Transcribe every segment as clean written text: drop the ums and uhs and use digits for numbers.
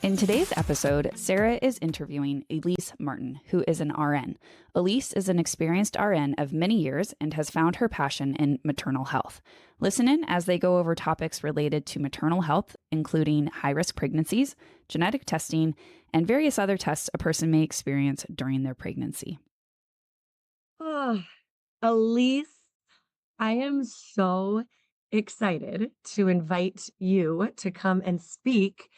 In today's episode, Sarah is interviewing Elyse Martin, who is an RN. Elise is an experienced RN of many years and has found her passion in maternal health. Listen in as they go over topics related to maternal health, including high-risk pregnancies, genetic testing, and various other tests a person may experience during their pregnancy. Oh, Elise, I am so excited to invite you to come and speak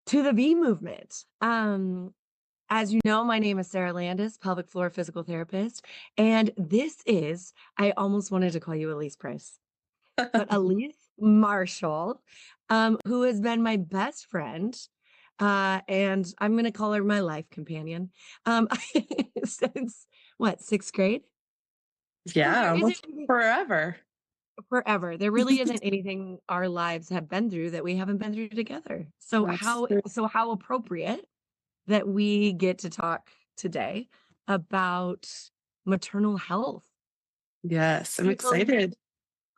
to the V movement. As you know, my name is Sarah Landis, pelvic floor physical therapist, and this is, I almost wanted to call you Elise Price, but Elyse Marshall, who has been my best friend, and I'm going to call her my life companion, since what, sixth grade? Yeah, There almost isn't forever. forever. There really isn't anything our lives have been through that we haven't been through together. So That's true. how appropriate that we get to talk today about maternal health. Yes, I'm excited.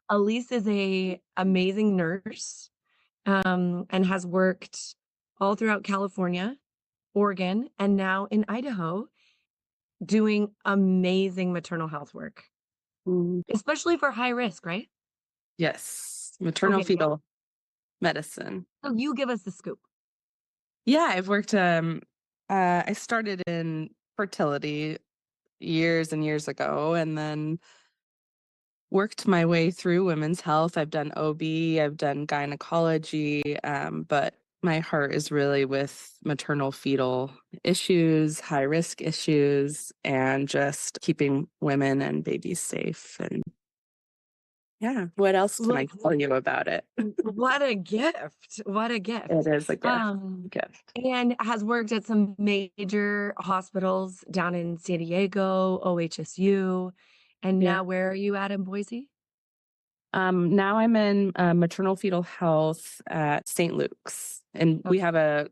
Elise is a amazing nurse, and has worked all throughout California, Oregon, and now in Idaho, doing amazing maternal health work, especially for high risk, right? Yes, maternal Okay. fetal medicine. So you give us the scoop. Yeah, I've worked. I started in fertility years and years ago, and then worked my way through women's health. I've done OB, I've done gynecology, but my heart is really with maternal fetal issues, high risk issues, and just keeping women and babies safe. And yeah, what else can I tell you about it? What a gift. What a gift. It is a gift. And has worked at some major hospitals down in San Diego, OHSU. And now where are you at in Boise? Now I'm in maternal fetal health at St. Luke's, and we have a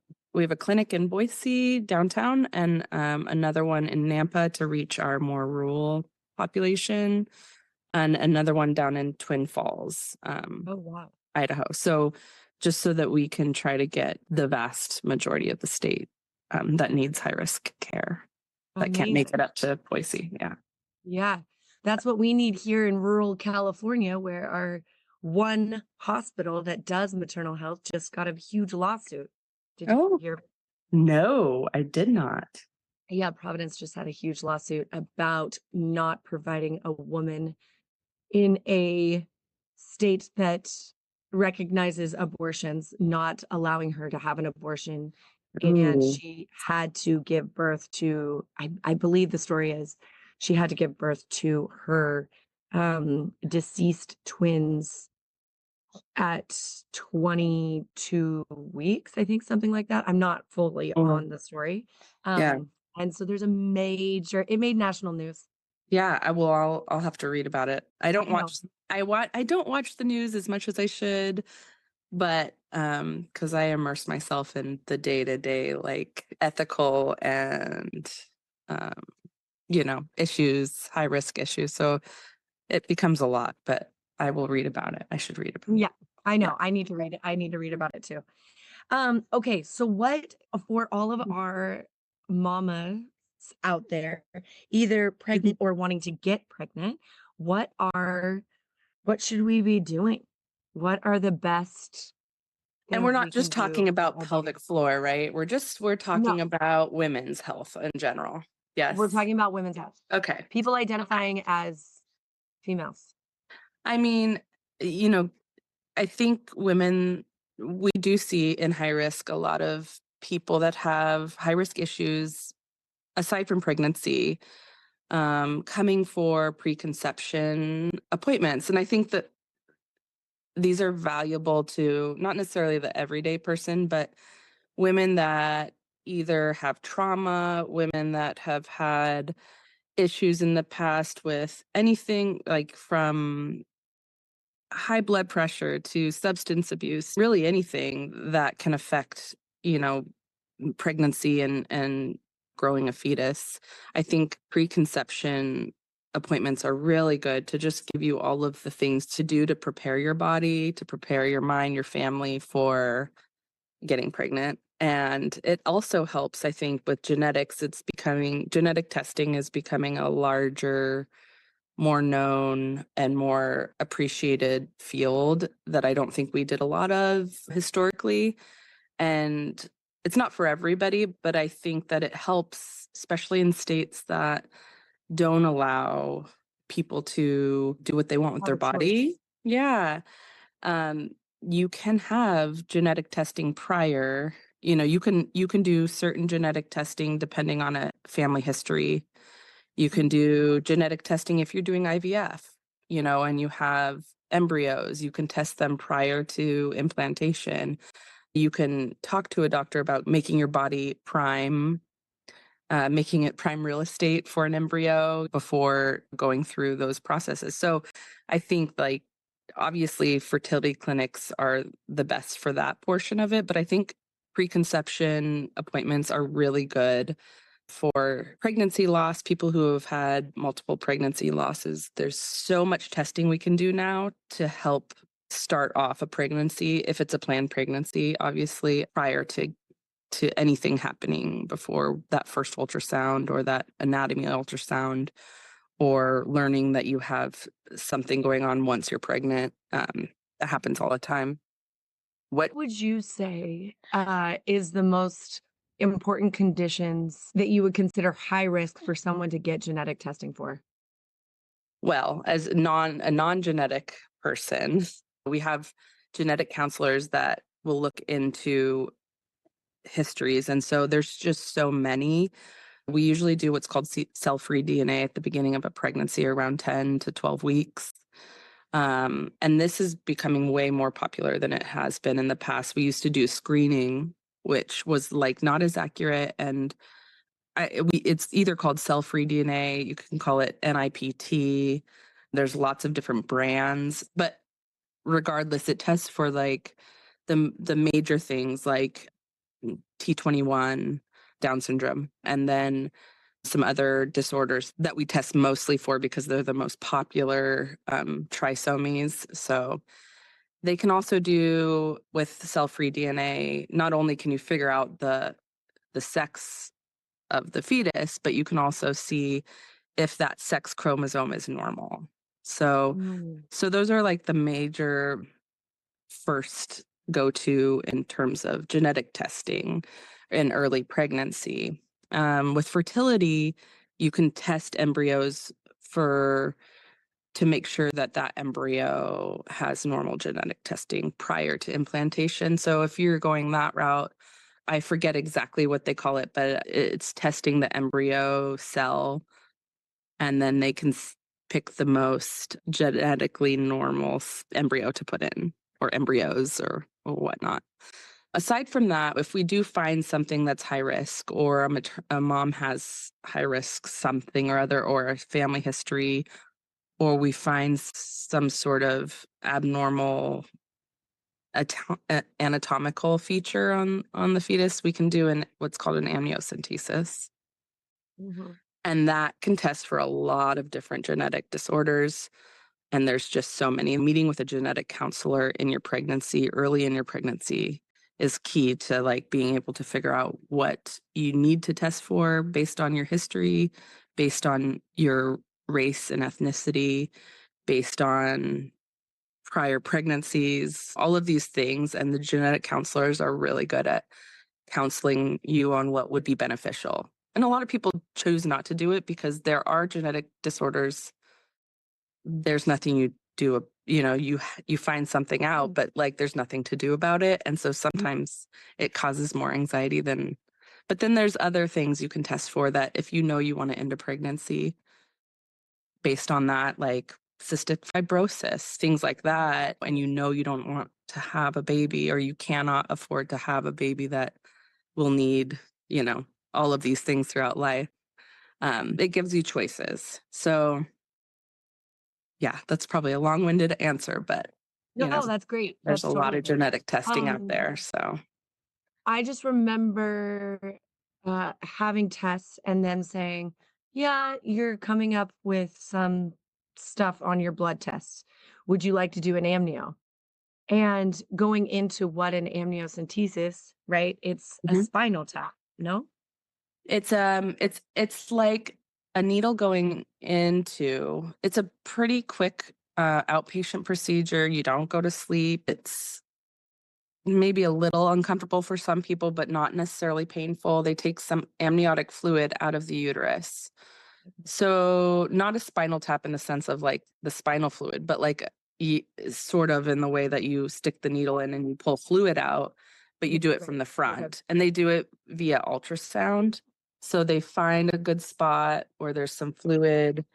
clinic in Boise downtown, and another one in Nampa to reach our more rural population, and another one down in Twin Falls, Oh, wow. Idaho. So just so that we can try to get the vast majority of the state that needs high risk care that can't make it up to Boise. Yeah. Yeah. That's what we need here in rural California, where our one hospital that does maternal health just got a huge lawsuit. Did you hear? No, I did not. Yeah, Providence just had a huge lawsuit about not providing a woman in a state that recognizes abortions, not allowing her to have an abortion. And she had to give birth to, I believe the story is, she had to give birth to her deceased twins at 22 weeks, I think, something like that. I'm not fully on the story. And so there's it made national news. Yeah, I'll have to read about it. I don't watch the news as much as I should, but because I immerse myself in the day-to-day, like ethical and issues, high risk issues. So it becomes a lot, but I will read about it. I should read about it. Yeah, I know. I need to read it. I need to read about it too. Okay, so what for all of our mamas out there, either pregnant or wanting to get pregnant, what should we be doing? What are the best? And we're not just talking about pelvic floor, right? We're talking about women's health in general. Yes. We're talking about women's health. Okay. People identifying as females. I mean, I think women, we do see in high risk a lot of people that have high risk issues aside from pregnancy, coming for preconception appointments. And I think that these are valuable to not necessarily the everyday person, but women that either have trauma, women that have had issues in the past with anything like from high blood pressure to substance abuse, really anything that can affect, pregnancy and growing a fetus. I think preconception appointments are really good to just give you all of the things to do to prepare your body, to prepare your mind, your family for getting pregnant. And it also helps, I think, with genetics. Genetic testing is becoming a larger, more known, and more appreciated field that I don't think we did a lot of historically. And it's not for everybody, but I think that it helps, especially in states that don't allow people to do what they want with Have their a choice. body. Yeah. Um, you can have genetic testing prior. You can do certain genetic testing depending on a family history. You can do genetic testing if you're doing IVF, and you have embryos. You can test them prior to implantation. You can talk to a doctor about making your body making it prime real estate for an embryo before going through those processes. So I think, like, obviously fertility clinics are the best for that portion of it, but I think preconception appointments are really good for pregnancy loss, people who have had multiple pregnancy losses. There's so much testing we can do now to help start off a pregnancy, if it's a planned pregnancy, obviously, prior to anything happening before that first ultrasound or that anatomy ultrasound, or learning that you have something going on once you're pregnant. That happens all the time. What would you say is the most important conditions that you would consider high risk for someone to get genetic testing for? Well, as a non-genetic person, we have genetic counselors that will look into histories. And so there's just so many. We usually do what's called cell-free DNA at the beginning of a pregnancy, around 10 to 12 weeks. And this is becoming way more popular than it has been in the past. We used to do screening, which was like not as accurate. And it's either called cell-free DNA, you can call it NIPT. There's lots of different brands, but regardless, it tests for like the major things like T21, Down syndrome, and then some other disorders that we test mostly for because they're the most popular, trisomies. So they can also do with cell-free DNA. Not only can you figure out the sex of the fetus, but you can also see if that sex chromosome is normal. So Mm. so those are like the major first go-to in terms of genetic testing in early pregnancy. With fertility, you can test embryos to make sure that that embryo has normal genetic testing prior to implantation. So if you're going that route, I forget exactly what they call it, but it's testing the embryo cell, and then they can pick the most genetically normal embryo to put in, or embryos, or whatnot. Aside from that, if we do find something that's high risk, or a mom has high risk something or other, or a family history, or we find some sort of abnormal anatomical feature on the fetus, we can do what's called an amniocentesis. Mhm. And that can test for a lot of different genetic disorders. And there's just so many. Meeting with a genetic counselor in your pregnancy, early in your pregnancy, is key to like being able to figure out what you need to test for based on your history, based on your race and ethnicity, based on prior pregnancies, all of these things. And the genetic counselors are really good at counseling you on what would be beneficial. And a lot of people choose not to do it because there are genetic disorders. There's nothing you do, you find something out, but like there's nothing to do about it. And so sometimes it causes more anxiety but then there's other things you can test for that if you know you want to end a pregnancy based on that, like cystic fibrosis, things like that, and you know you don't want to have a baby, or you cannot afford to have a baby that will need, all of these things throughout life. It gives you choices. So yeah, that's probably a long-winded answer, but No, that's great. there's That's a lot totally of great. genetic testing out Um, there. So I just remember having tests and then saying, yeah, you're coming up with some stuff on your blood tests. Would you like to do an amnio? And going into what an amniocentesis, right? It's a Mhm. spinal tap, no? It's like a needle going into. It's a pretty quick outpatient procedure. You don't go to sleep. It's maybe a little uncomfortable for some people, but not necessarily painful. They take some amniotic fluid out of the uterus. So not a spinal tap in the sense of like the spinal fluid, but like sort of in the way that you stick the needle in and you pull fluid out, but you do it from the front. And they do it via ultrasound. So they find a good spot where there's some fluid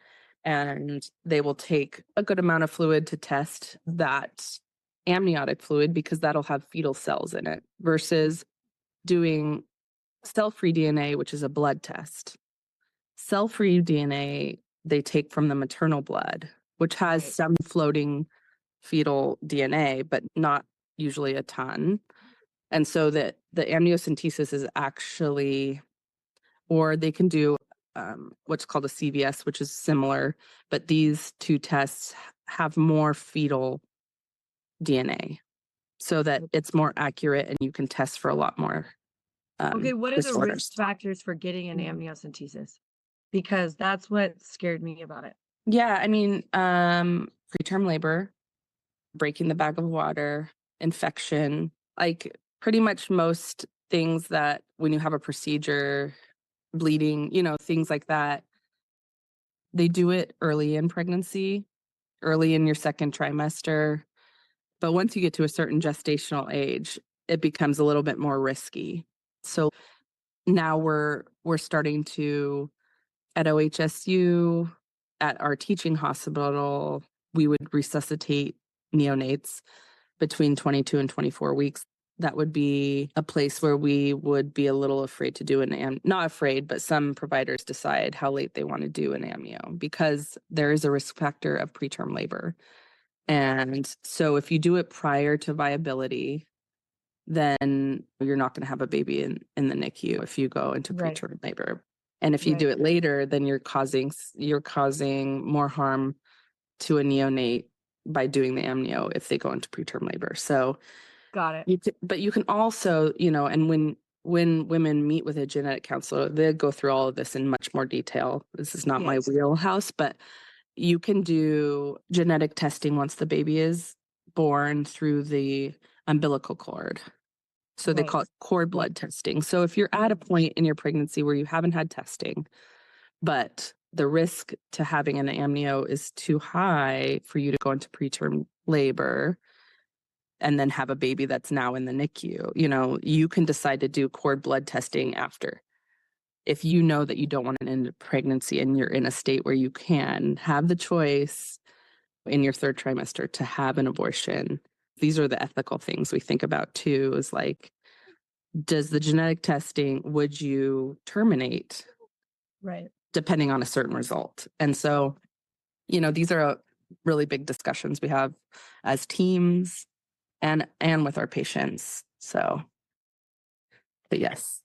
and they will take a good amount of fluid to test that amniotic fluid because that'll have fetal cells in it versus doing cell-free DNA, which is a blood test. Cell-free DNA they take from the maternal blood, which has Right. some floating fetal DNA, but not usually a ton. And so that the amniocentesis is actually, or they can do what's called a CVS, which is similar, but these two tests have more fetal DNA so that it's more accurate and you can test for a lot more Okay, what are the risk disorders. factors for getting an amniocentesis? Because that's what scared me about it. Yeah, I mean, preterm labor, breaking the bag of water, infection, like pretty much most things that when you have a procedure, bleeding, things like that, they do it early in pregnancy, early in your second trimester. But once you get to a certain gestational age, it becomes a little bit more risky. So now we're starting to, at OHSU, at our teaching hospital, we would resuscitate neonates between 22 and 24 weeks. That would be a place where we would be a little afraid to do not afraid, but some providers decide how late they want to do an amnio because there is a risk factor of preterm labor. And so if you do it prior to viability, then you're not going to have a baby in the NICU if you go into Right. preterm labor. And if you do it later, then you're causing more harm to a neonate by doing the amnio if they go into preterm labor. So Got it. but you can also, and when women meet with a genetic counselor, they go through all of this in much more detail. This is not my wheelhouse, but you can do genetic testing once the baby is born through the umbilical cord. So they call it cord blood testing. So if you're at a point in your pregnancy where you haven't had testing, but the risk to having an amnio is too high for you to go into preterm labor and then have a baby that's now in the NICU, you can decide to do cord blood testing after. If you know that you don't want an end of pregnancy and you're in a state where you can have the choice in your third trimester to have an abortion, these are the ethical things we think about too, is like, does the genetic testing, would you terminate? Right. Depending on a certain result. And so, these are really big discussions we have as teams and with our patients. So, but yes,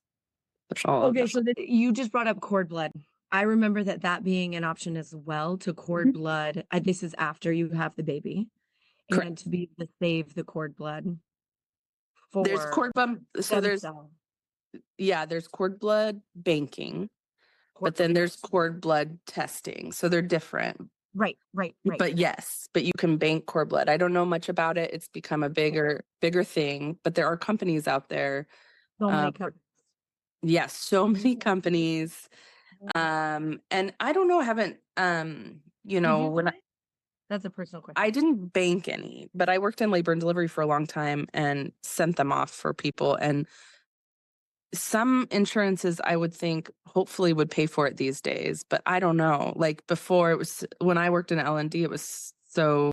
there's all of Okay, that. so you just brought up cord blood. I remember that being an option as well to cord blood. This is after you have the baby. Correct. And to be able to save the cord blood for There's cord blood. So there's cord blood banking, but then there's cord blood testing. So they're different. Right. But yes, but you can bank cord blood. I don't know much about it. It's become a bigger thing, but there are companies out there. So many companies. Yes, so many companies. And I don't know, I haven't, when That's a personal question. I didn't bank any, but I worked in labor and delivery for a long time and sent them off for people. And some insurances I would think hopefully would pay for it these days, but I don't know. Like before, it was when I worked in L&D, it was so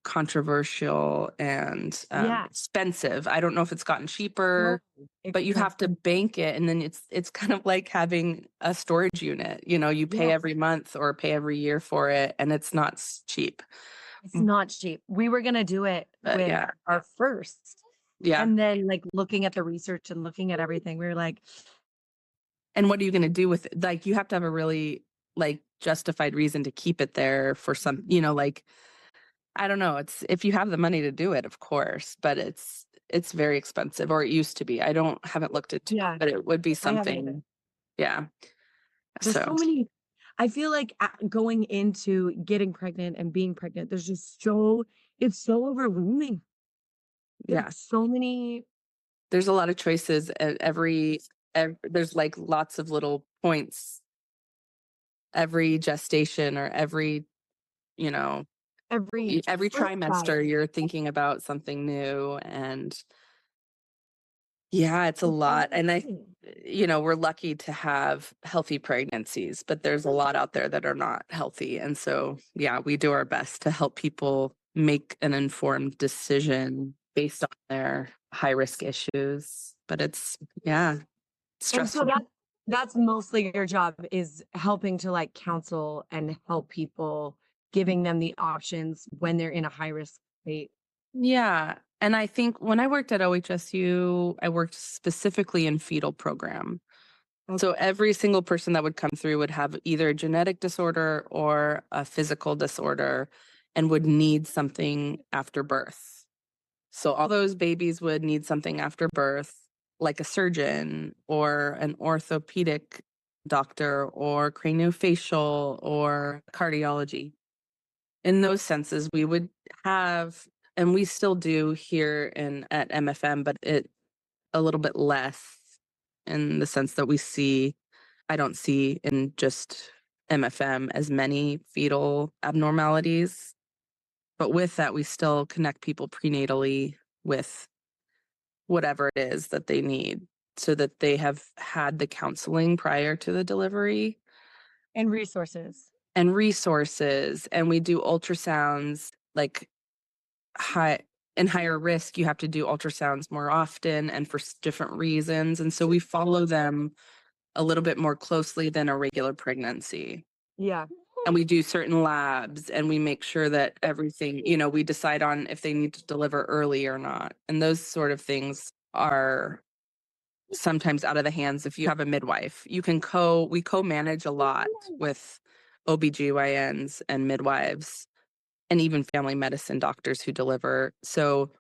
controversial and expensive. I don't know if it's gotten cheaper, but you have to bank it, and then it's kind of like having a storage unit. You pay every month or pay every year for it, and it's not cheap. It's not cheap. We were gonna do it with our first. Yeah. And then like looking at the research and looking at everything, we were like, and what are you going to do with it? Like, you have to have a really like justified reason to keep it there for some, like I don't know. It's if you have the money to do it, of course, but it's very expensive, or it used to be. Haven't looked into it, Yeah, but it would be I haven't either. something. Yeah. There's So so many. I feel like going into getting pregnant and being pregnant, there's just it's so overwhelming. yeah, There's so many. there's a lot of choices at there's like lots of little points every gestation or every, you know, every First child. trimester you're thinking about something new, and yeah, it's a There's so lot. many And things. we're lucky to have healthy pregnancies, but there's a lot out there that are not healthy. And so, yeah, we do our best to help people make an informed decision based on their high risk issues. But yeah, And so stressful. that's mostly your job, is helping to like counsel and help people, giving them the options when they're in a high risk state. Yeah. And I think when I worked at OHSU, I worked specifically in fetal program. So every single person that would come through would have either a genetic disorder or a physical disorder and would need something after birth. So all those babies would need something after birth, like a surgeon or an orthopedic doctor or craniofacial or cardiology. In those senses, we would have, and we still do here at MFM, but it a little bit less in the sense that I don't see in just MFM as many fetal abnormalities. But with that, we still connect people prenatally with whatever it is that they need so that they have had the counseling prior to the delivery And resources. and resources. And we do ultrasounds, like higher risk, you have to do ultrasounds more often and for different reasons. And so we follow them a little bit more closely than a regular pregnancy. Yeah. And we do certain labs and we make sure that everything, we decide on if they need to deliver early or not. And those sort of things are sometimes out of the hands. If you have a midwife, we co-manage a lot with OBGYNs and midwives and even family medicine doctors who deliver. So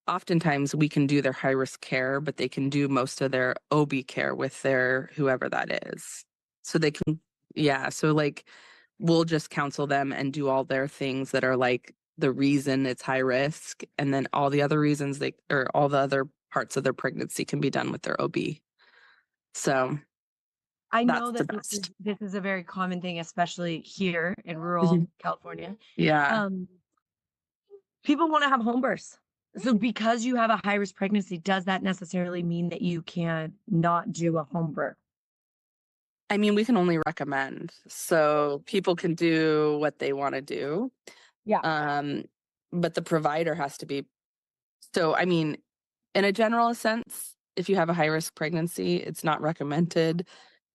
oftentimes we can do their high risk care, but they can do most of their OB care with their whoever that is. So they can, yeah. So like we'll just counsel them and do all their things that are like the reason it's high risk. And then all the other reasons or all the other parts of their pregnancy can be done with their OB. So I know that's the that best. this is a very common thing, especially here in rural California. Yeah. People want to have home births. So because you have a high risk pregnancy, does that necessarily mean that you can not do a home birth? I mean, we can only recommend. So people can do what they want to do. Yeah. But the provider has to be. So, I mean, in a general sense, if you have a high risk pregnancy, it's not recommended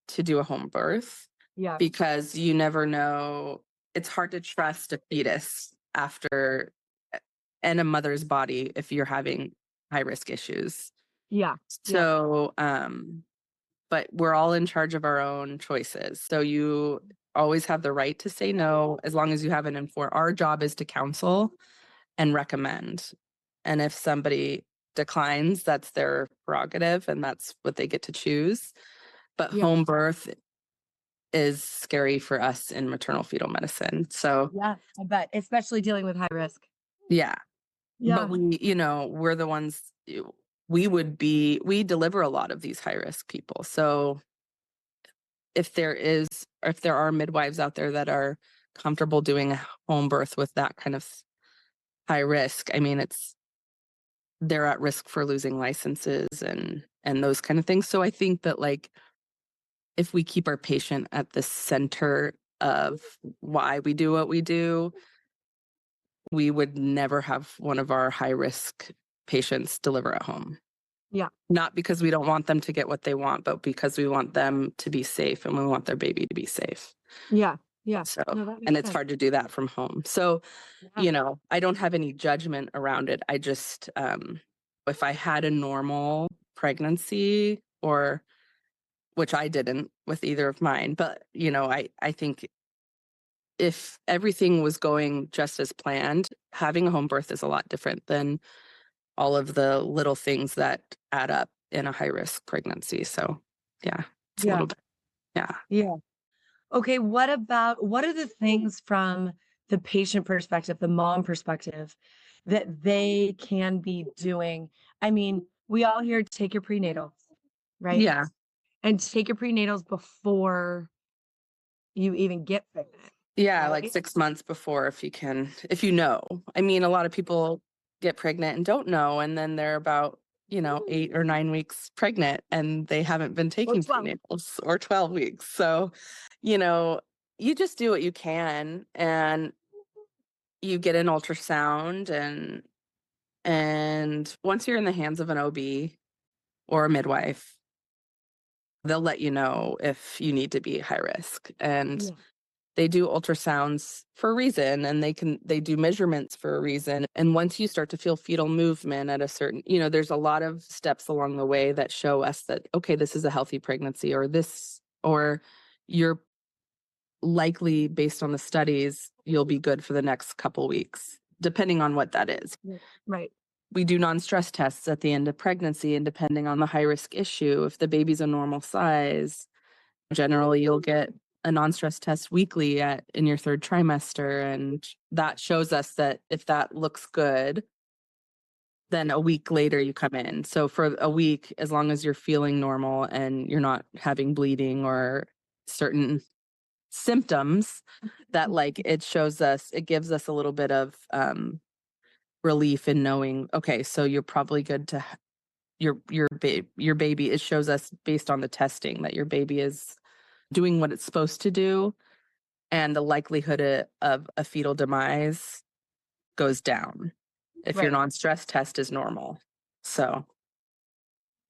to do a home birth Yeah. because you never know. It's hard to trust a fetus and a mother's body if you're having high risk issues. Yeah. So, but we're all in charge of our own choices. So you always have the right to say no as long as you have an informed. Our job is to counsel and recommend. And if somebody declines, that's their prerogative and that's what they get to choose. But home birth is scary for us in maternal fetal medicine. So Yeah, I bet, especially dealing with high risk. yeah. Yeah. But we're the ones we deliver a lot of these high risk people. So if there are midwives out there that are comfortable doing a home birth with that kind of high risk, I mean, they're at risk for losing licenses and those kind of things. So I think that like if we keep our patient at the center of why we do what we do, we would never have one of our high risk patients deliver at home. Yeah. Not because we don't want them to get what they want, but because we want them to be safe and we want their baby to be safe. Yeah. Yeah. So, No, that makes and it's sense. hard to do that from home. So, Yeah. I don't have any judgment around it. I just, if I had a normal pregnancy which I didn't with either of mine, but I think if everything was going just as planned, having a home birth is a lot different than all of the little things that add up in a high risk pregnancy. So yeah, it's a Yeah. little bit. Yeah. Yeah. Okay. What are the things from the patient perspective, the mom perspective, that they can be doing? I mean, we all hear take your prenatals, right? Yeah. And take your prenatals before you even get pregnant. Yeah, right? like 6 months before, if you know. I mean, a lot of people get pregnant and don't know, and then they're about, 8 or 9 weeks pregnant and they haven't been taking 12. prenatals, or 12 weeks. So, you just do what you can, and you get an ultrasound, and once you're in the hands of an OB or a midwife, they'll let you know if you need to be high risk. And Yeah. they do ultrasounds for a reason, and they do measurements for a reason. And once you start to feel fetal movement at a certain, there's a lot of steps along the way that show us that, okay, this is a healthy pregnancy, or you're likely, based on the studies, you'll be good for the next couple weeks, depending on what that is. Right. We do non-stress tests at the end of pregnancy, and depending on the high risk issue, if the baby's a normal size, generally you'll get a non-stress test weekly in your 3rd trimester. And that shows us that if that looks good, then a week later you come in. So for a week, as long as you're feeling normal and you're not having bleeding or certain symptoms, that it gives us a little bit of relief in knowing, okay, so you're probably good to your baby. It shows us, based on the testing, that your baby is doing what it's supposed to do, and the likelihood of a fetal demise goes down if your Right. non-stress test is normal. So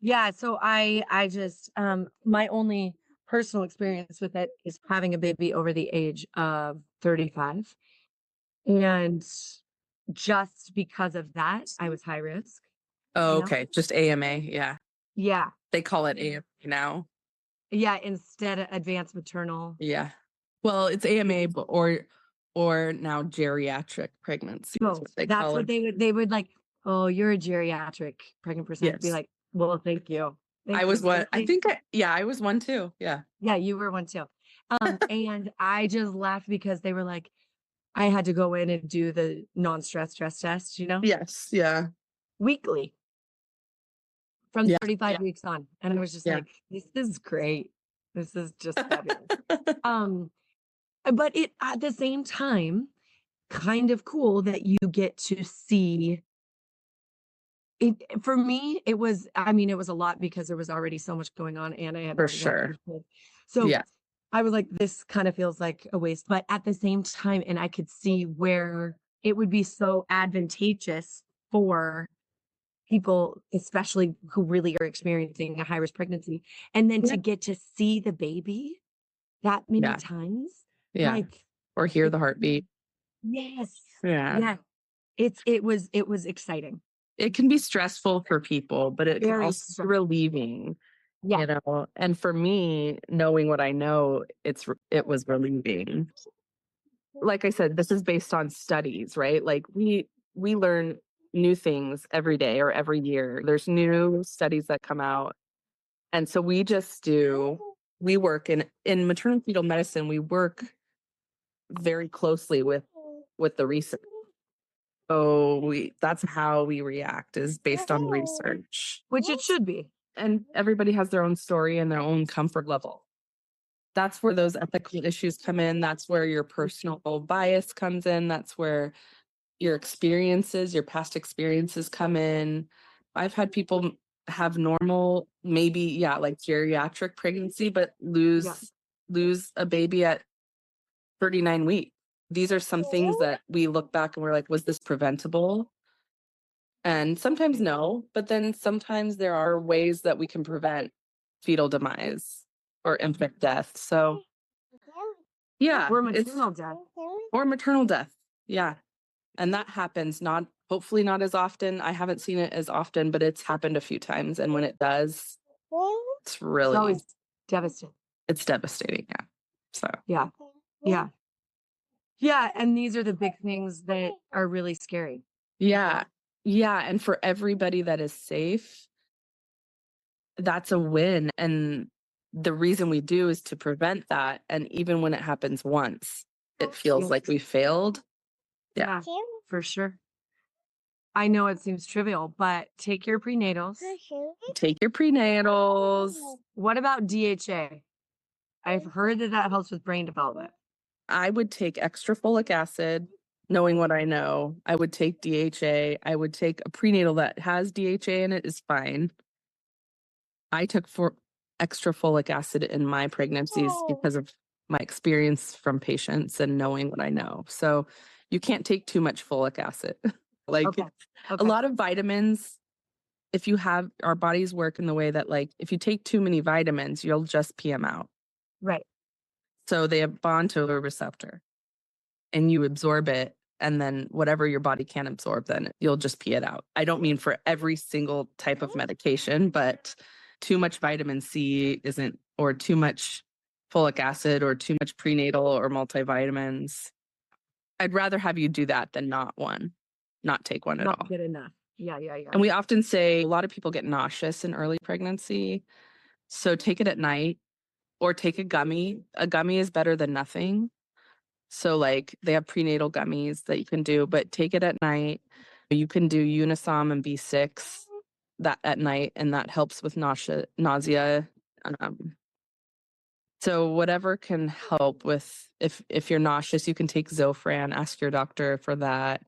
Yeah. So I just, my only personal experience with it is having a baby over the age of 35. And just because of that, I was high risk. okay, just AMA. Yeah, Yeah. they call it AMA now. Yeah. Instead of advanced maternal. Yeah, well, it's AMA, or now geriatric pregnancy is what they That's call what it. they would like. Oh, you're a geriatric pregnant person. I'd be Yes. like, well, thank you. I was one. I think I was one too. Yeah. Yeah, you were one too. And I just laughed because they were like, I had to go in and do the non-stress stress test, Yes. Yeah. weekly from Yeah. 35 weeks on. And I was just Yeah. like, this is great. This is just fabulous. But it, at the same time, kind of cool that you get to see it. For me, it was, I mean, it was a lot because there was already so much going on and I had For already had sure. a kid. So Yeah. I was like, this kind of feels like a waste, but at the same time, and I could see where it would be so advantageous for people, especially who really are experiencing a high risk pregnancy, and then to get to see the baby that many Yeah. times. Yeah. Like, Or hear the heartbeat. yes. Yeah. Yeah. It was exciting. It can be stressful for people, but it can Very also be stressful. relieving, Yeah. and for me, knowing what I know, it was relieving. Like I said, this is based on studies, right? Like we learn new things every day or every year. There's new studies that come out. And so we work in maternal fetal medicine, we work very closely with the research. So that's how we react, is based on research. Which it should be. And everybody has their own story and their own comfort level. That's where those ethical issues come in. That's where your personal bias comes in. That's where your past experiences come in. I've had people have normal, maybe, like geriatric pregnancy, but lose a baby at 39 weeks. These are some things that we look back and we're like, was this preventable? And sometimes no, but then sometimes there are ways that we can prevent fetal demise or infant death. So yeah, Or maternal death. or maternal death. Yeah. And that happens hopefully not as often. I haven't seen it as often, but it's happened a few times. And when it does, it's really, always devastating. it's devastating. Yeah. So Yeah. Yeah, and these are the big things that are really scary. Yeah. Yeah. And for everybody that is safe, that's a win. And the reason we do is to prevent that. And even when it happens once, it feels like we failed. Yeah. For sure. I know it seems trivial, but take your prenatals. Take your prenatals. What about DHA? I've heard that that helps with brain development. I would take extra folic acid, knowing what I know. I would take DHA. I would take a prenatal that has DHA in it is fine. I took extra folic acid in my pregnancies because of my experience from patients and knowing what I know. So you can't take too much folic acid. Like Okay. a lot of vitamins, if you have our bodies work in the way that, like, if you take too many vitamins, you'll just pee them out. Right. So they bond to a receptor and you absorb it. And then whatever your body can absorb, then you'll just pee it out. I don't mean for every single type of medication, but too much vitamin C isn't, or too much folic acid, or too much prenatal or multivitamins. I'd rather have you do that than not take one at all. Not good enough. Yeah. And we often say a lot of people get nauseous in early pregnancy. So take it at night or take a gummy. A gummy is better than nothing. So like they have prenatal gummies that you can do, but take it at night. You can do Unisom and B6 that at night, and that helps with nausea. So whatever can help with, if you're nauseous, you can take Zofran, ask your doctor for that.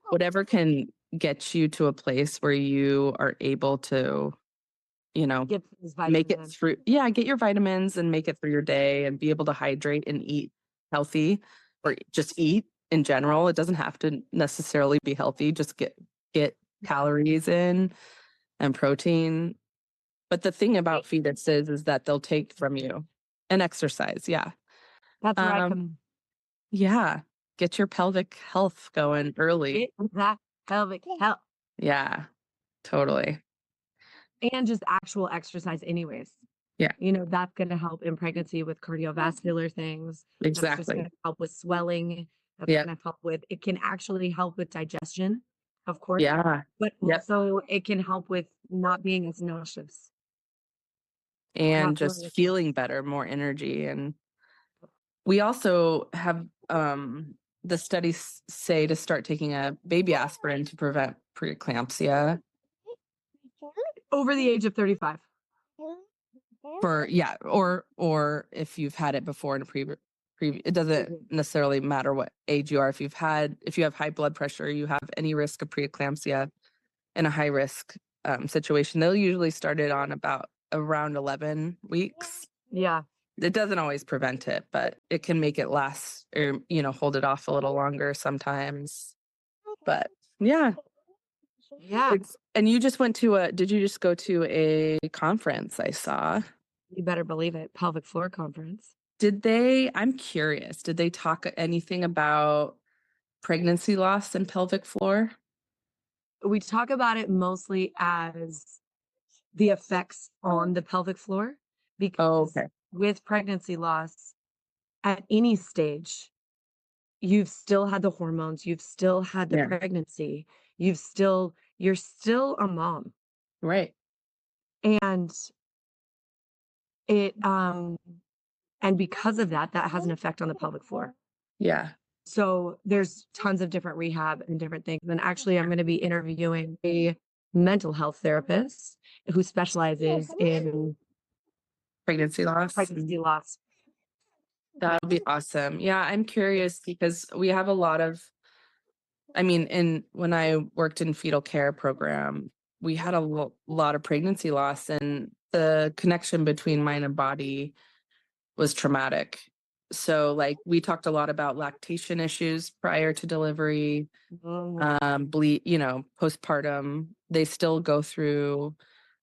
Whatever can get you to a place where you are able to, Get these make it vitamins. through. Yeah, get your vitamins and make it through your day and be able to hydrate and eat healthy, or just eat in general. It doesn't have to necessarily be healthy. Just get calories in and protein. But the thing about fetuses is that they'll take from you. And exercise. Yeah. That's where I come. Yeah. Get your pelvic health going early. Get that pelvic health. Yeah, totally. And just actual exercise anyways. Yeah. That's going to help in pregnancy with cardiovascular things. Exactly. That's just going to help with swelling. That's going to help with, it can actually help with digestion, of course. Yeah. But also it can help with not being as nauseous. And just feeling better, more energy. And we also have the studies say to start taking a baby aspirin to prevent preeclampsia. Over the age of 35. Or if you've had it before in a it doesn't necessarily matter what age you are. If you have high blood pressure, you have any risk of preeclampsia in a high risk situation, they'll usually start it on around 11 weeks. Yeah. It doesn't always prevent it, but it can make it last, or, hold it off a little longer sometimes. But yeah. Yeah. And you just went to did you just go to a conference I saw? You better believe it. Pelvic floor conference. I'm curious, did they talk anything about pregnancy loss and pelvic floor? We talk about it mostly as the effects on the pelvic floor, because with pregnancy loss at any stage, you've still had the hormones, you've still had the pregnancy, you're still a mom. Right. And it and because of that has an effect on the pelvic floor. Yeah. So there's tons of different rehab and different things. And actually I'm going to be interviewing a mental health therapist who specializes in pregnancy loss. That'll be awesome. Yeah, I'm curious because we have a lot of, when I worked in fetal care program, we had a lot of pregnancy loss, and the connection between mind and body was traumatic. So like we talked a lot about lactation issues prior to delivery, postpartum. They still go through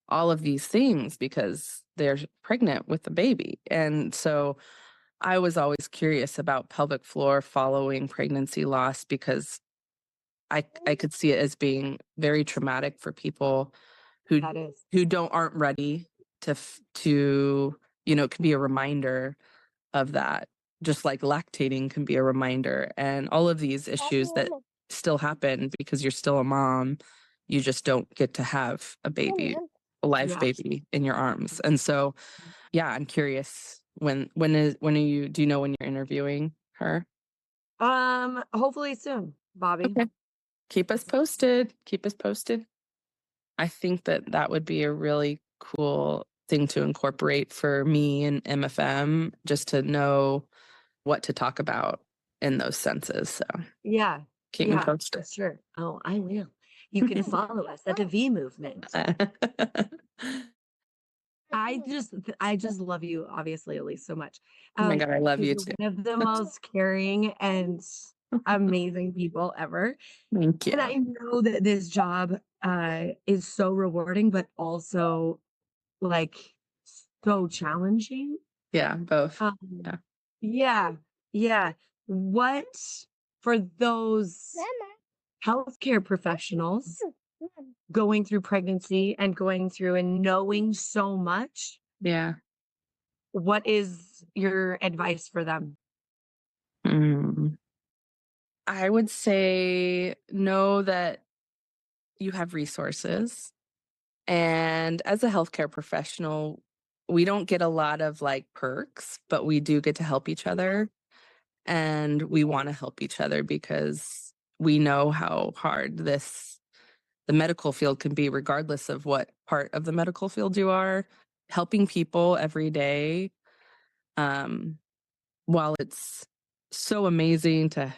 all of these things because they're pregnant with the baby. And so I was always curious about pelvic floor following pregnancy loss, because I could see it as being very traumatic for people who aren't ready to it can be a reminder of that. just like lactating can be a reminder, and all of these issues that still happen because you're still a mom. You just don't get to have a baby, a live baby in your arms. And so, yeah, I'm curious when are you, do you know when you're interviewing her? Hopefully soon, Bobby. Okay. Keep us posted. Keep us posted. I think that would be a really cool thing to incorporate for me and MFM, just to know what to talk about in those senses. So Yeah. keep me posted. Sure. Oh, I will. You can follow us at the V Movement. I just love you, obviously, Elise, so much. Oh my God, I love you You're too. one of the most caring and amazing people ever. Thank you. And I know that this job is so rewarding, but also like so challenging. Yeah, both. Um, Yeah. yeah. What for those healthcare professionals going through pregnancy and going through and knowing so much, Yeah. what is your advice for them? I would say know that you have resources. And as a healthcare professional, we don't get a lot of like perks, but we do get to help each other. And we want to help each other because we know how hard the medical field can be, regardless of what part of the medical field you are. Helping people every day, while it's so amazing to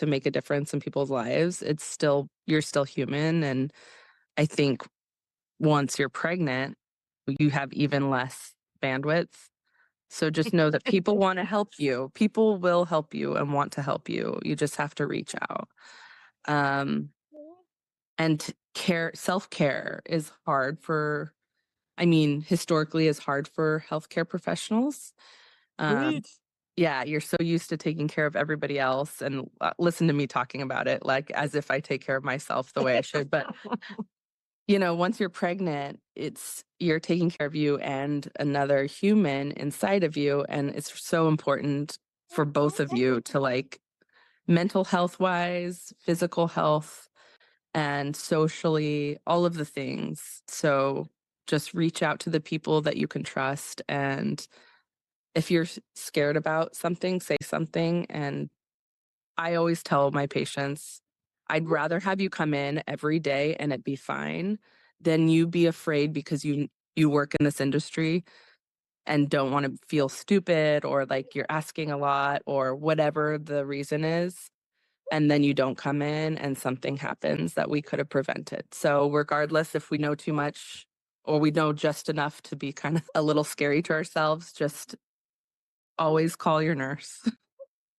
make a difference in people's lives, you're still human. And I think once you're pregnant, you have even less bandwidth. So just know that people want to help you. People will help you and want to help you. You just have to reach out. And self-care is hard historically is hard for healthcare professionals. Yeah, you're so used to taking care of everybody else, and listen to me talking about it like as if I take care of myself the way I should. But once you're pregnant, you're taking care of you and another human inside of you. And it's so important for both of you to, like, mental health wise, physical health, and socially, all of the things. So just reach out to the people that you can trust. And if you're scared about something, say something. And I always tell my patients, I'd rather have you come in every day and it be fine than you be afraid because you work in this industry and don't want to feel stupid, or like you're asking a lot, or whatever the reason is. And then you don't come in and something happens that we could have prevented. So regardless if we know too much or we know just enough to be kind of a little scary to ourselves, just always call your nurse.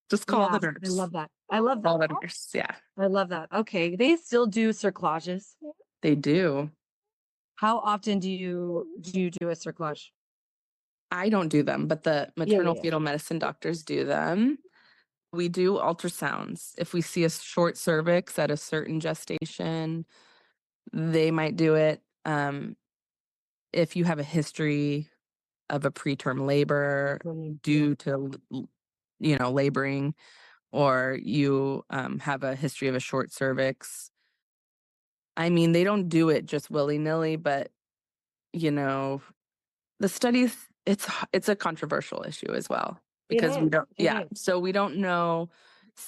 Just call the nurse. I love that. I love that. Call the nurse. Yeah. I love that. Okay. They still do cerclages. They do. How often do you do a cerclage? I don't do them, but the maternal yeah. fetal medicine doctors do them. We do ultrasounds. If we see a short cervix at a certain gestation, they might do it. If you have a history of a preterm labor due to, laboring, or you have a history of a short cervix. They don't do it just willy-nilly, but, the studies, it's a controversial issue as well, because we don't, so we don't know.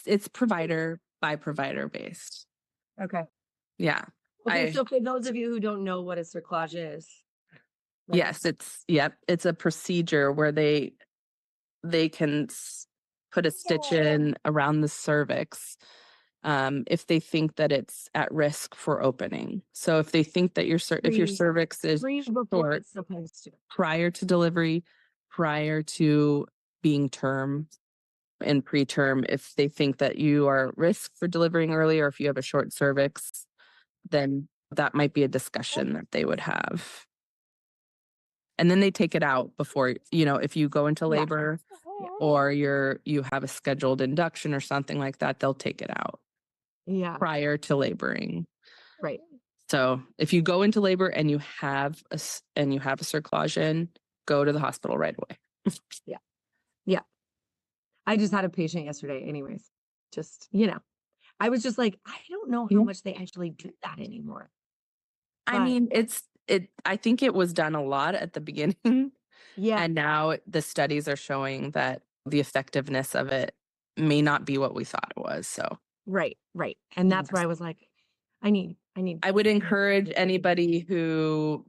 It's provider by provider based. Okay. Yeah. Okay, so for those of you who don't know what a cerclage is. Yes, it's a procedure where they can put a stitch in around the cervix if they think that it's at risk for opening. So if they think that if your cervix is short prior to delivery, prior to being term and preterm, if they think that you are at risk for delivering early, or if you have a short cervix, then that might be a discussion that they would have. And then they take it out before, if you go into labor or you have a scheduled induction or something like that, they'll take it out prior to laboring. Right. So if you go into labor and you have a cerclage in, go to the hospital right away. Yeah. I just had a patient yesterday anyways. Just, I was just like, I don't know how Yeah. much they actually do that anymore. I But- mean, I think it was done a lot at the beginning. Yeah. And now the studies are showing that the effectiveness of it may not be what we thought it was. So Right. And that's where Yes. I was like, I would encourage anybody who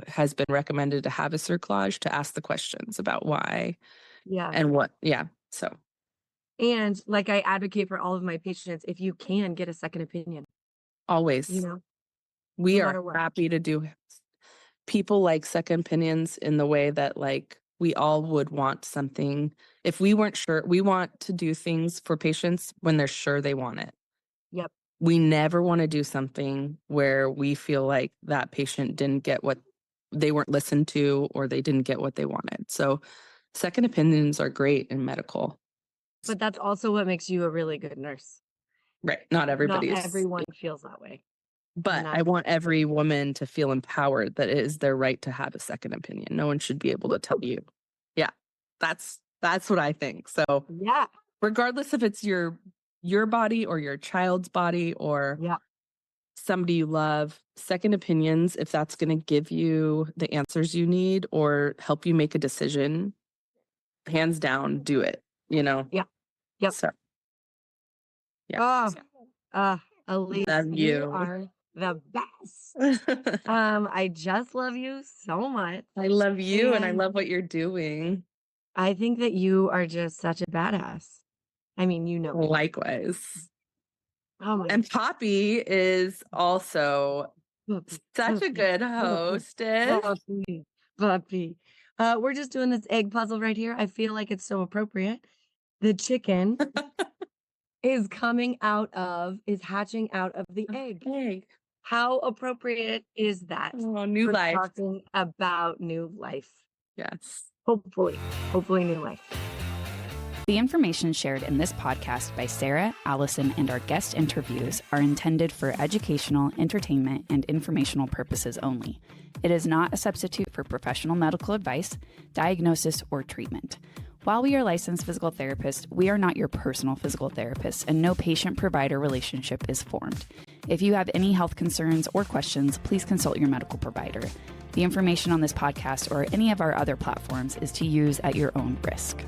has been recommended to have a cerclage to ask the questions about why Yeah. and what. Yeah. So And like I advocate for all of my patients, if you can get a second opinion, always, we no are matter what. happy to do. People like second opinions in the way that like we all would want something. If we weren't sure, we want to do things for patients when they're sure they want it. Yep. We never want to do something where we feel like that patient didn't get what they weren't listened to or they didn't get what they wanted. So second opinions are great in medical. But that's also what makes you a really good nurse. Right. Not everybody Not is. everyone feels that way. But I want every woman to feel empowered that it is their right to have a second opinion. No one should be able to tell you. Yeah. That's what I think. So Yeah. regardless if it's your body or your child's body or somebody you love, second opinions, if that's going to give you the answers you need or help you make a decision, hands down, do it, Yeah. Yep. So, yeah. Elise, Love you you. are the best. I just love you so much. I love you and I love what you're doing. I think that you are just such a badass. I mean, Likewise. Oh my And Poppy is also such a good hostess. Puppy. We're just doing this egg puzzle right here. I feel like it's so appropriate. The chicken is hatching out of the egg. How appropriate is that? Oh, new life. Talking about new life. Yes. Hopefully new life. The information shared in this podcast by Sarah, Allison, and our guest interviews are intended for educational, entertainment, and informational purposes only. It is not a substitute for professional medical advice, diagnosis, or treatment. While we are licensed physical therapists, we are not your personal physical therapists, and no patient-provider relationship is formed. If you have any health concerns or questions, please consult your medical provider. The information on this podcast or any of our other platforms is to use at your own risk.